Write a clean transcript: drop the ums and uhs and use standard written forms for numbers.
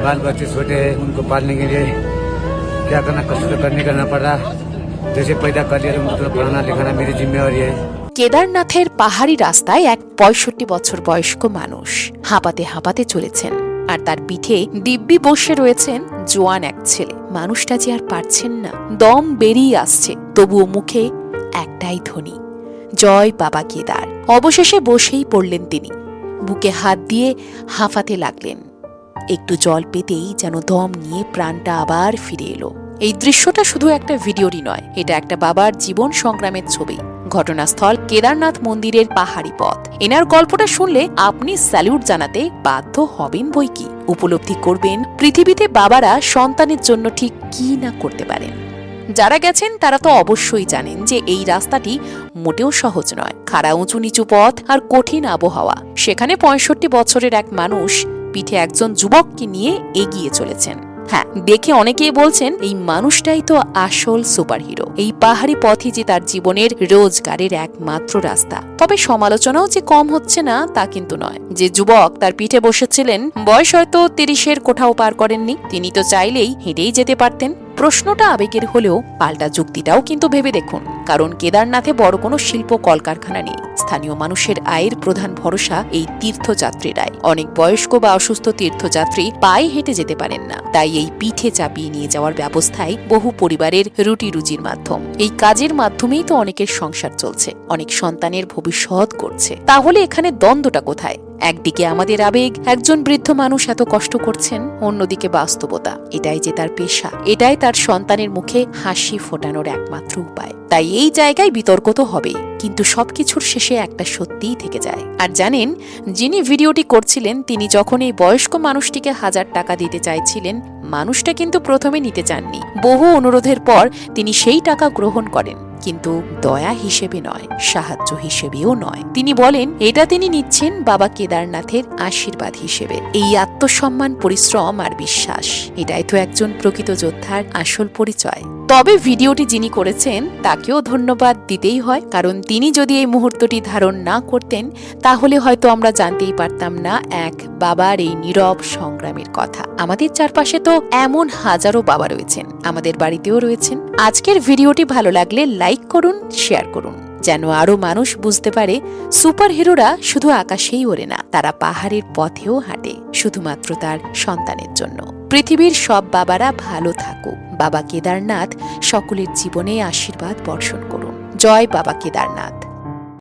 बाल बच्चे छोटे हैं, उनको पालने के लिए क्या करना, कष्ट करना पड़ रहा। जैसे पैदा कर लिया उनको पढ़ाना लिखाना मेरी जिम्मेवारी है। কেদারনাথের পাহাড়ি রাস্তায় এক ৬৫ বছর বয়স্ক মানুষ হাঁপাতে হাঁপাতে চলেছেন, আর তার পিঠে দিব্যি বসে রয়েছেন জোয়ান এক ছেলে। মানুষটা যে আর পারছেন না, দম বেরিয়ে আসছে, তবুও মুখে একটাই ধ্বনি, জয় বাবা কেদার। অবশেষে বসেই পড়লেন তিনি, বুকে হাত দিয়ে হাঁফাতে লাগলেন। একটু জল পেতেই যেন দম নিয়ে প্রাণটা আবার ফিরে এলো। এই দৃশ্যটা শুধু একটা ভিডিওরই নয়, এটা একটা বাবার জীবন সংগ্রামের ছবি। ঘটনাস্থল কেদারনাথ মন্দিরের পাহাড়ি পথ। এনার গল্পটা শুনলে আপনি স্যালিউট জানাতে বাধ্য হবেন বইকি। উপলব্ধি করবেন পৃথিবীতে বাবারা সন্তানের জন্য ঠিক কি না করতে পারেন। যারা গেছেন তারা তো অবশ্যই জানেন যে এই রাস্তাটি মোটেও সহজ নয়। খাড়া উঁচু নিচু পথ আর কঠিন আবহাওয়া। সেখানে ৬৫ বছরের এক মানুষ পিঠে একজন যুবককে নিয়ে এগিয়ে চলেছেন। হ্যাঁ, দেখে অনেকেই বলছেন এই মানুষটাই তো আসল সুপারহিরো। এই পাহাড়ি পথই যে তার জীবনের রোজগারের একমাত্র রাস্তা। তবে সমালোচনাও যে কম হচ্ছে না তা কিন্তু নয়। যে যুবক তার পিঠে বসেছিলেন, বয়স হয়তো ৩০-এর কোঠাও পার করেননি, তিনি তো চাইলেই হেঁটেই যেতে পারতেন। প্রশ্নটা আবেগের হলেও পাল্টা যুক্তিটাও কিন্তু ভেবে দেখুন। কারণ কেদারনাথে বড় কোনো শিল্প কলকারখানা নেই। স্থানীয় মানুষের আয়ের প্রধান ভরসা এই তীর্থযাত্রীরাই। অনেক বয়স্ক বা অসুস্থ তীর্থযাত্রী পায়ে হেঁটে যেতে পারেন না, তাই এই পিঠে চাপিয়ে নিয়ে যাওয়ার ব্যবস্থায় বহু পরিবারের রুটি রুজির মাধ্যম। এই কাজের মাধ্যমেই তো অনেকের সংসার চলছে, অনেক সন্তানের ভবিষ্যৎ করছে। তাহলে এখানে দ্বন্দ্বটা কোথায়? একদিকে আমাদের আবেগ, একজন বৃদ্ধ মানুষ এত কষ্ট করছেন, অন্যদিকে বাস্তবতা। এটাই যে তার পেশা, এটাই তার সন্তানের মুখে হাসি ফোটানোর একমাত্র উপায়। তাই এই জায়গায় বিতর্ক তো হবেই, কিন্তু সবকিছুর শেষে একটা সত্যিই থেকে যায়। আর জানেন, যিনি ভিডিওটি করছিলেন তিনি যখন এই বয়স্ক মানুষটিকে ১০০০ টাকা দিতে চাইছিলেন, মানুষটা কিন্তু প্রথমে নিতে চাননি। বহু অনুরোধের পর তিনি সেই টাকা গ্রহণ করেন, কিন্তু দয়া হিসেবে নয়, সাহায্য হিসেবেও নয়। তিনি বলেন এটা তিনি নিচ্ছেন বাবা কেদারনাথের আশীর্বাদ হিসেবে। এই আত্মসম্মান, পরিশ্রম আর বিশ্বাস, এটাই তো একজন প্রকৃত যোদ্ধার আসল পরিচয়। তবে ভিডিওটি যিনি করেছেন তাকেও ধন্যবাদ দিতেই হয়, কারণ তিনি যদি এই মুহূর্তটি ধারণ না করতেন তাহলে হয়তো আমরা জানতেই পারতাম না এক বাবার এই নীরব সংগ্রামের কথা। আমাদের চারপাশে তো এমন হাজারো বাবা রয়েছেন, আমাদের বাড়িতেও রয়েছেন। আজকের ভিডিওটি ভালো লাগলে লাইক করুন, শেয়ার করুন, যেন আরো মানুষ বুঝতে পারে সুপারহিরোরা শুধু আকাশেই ওড়ে না, তারা পাহাড়ের পথেও হাঁটে, শুধুমাত্র তার সন্তানের জন্য। পৃথিবীর সব বাবারা ভালো থাকুক। বাবা কেদারনাথ সকলের জীবনে আশীর্বাদ বর্ষণ করুন। জয় বাবা কেদারনাথ।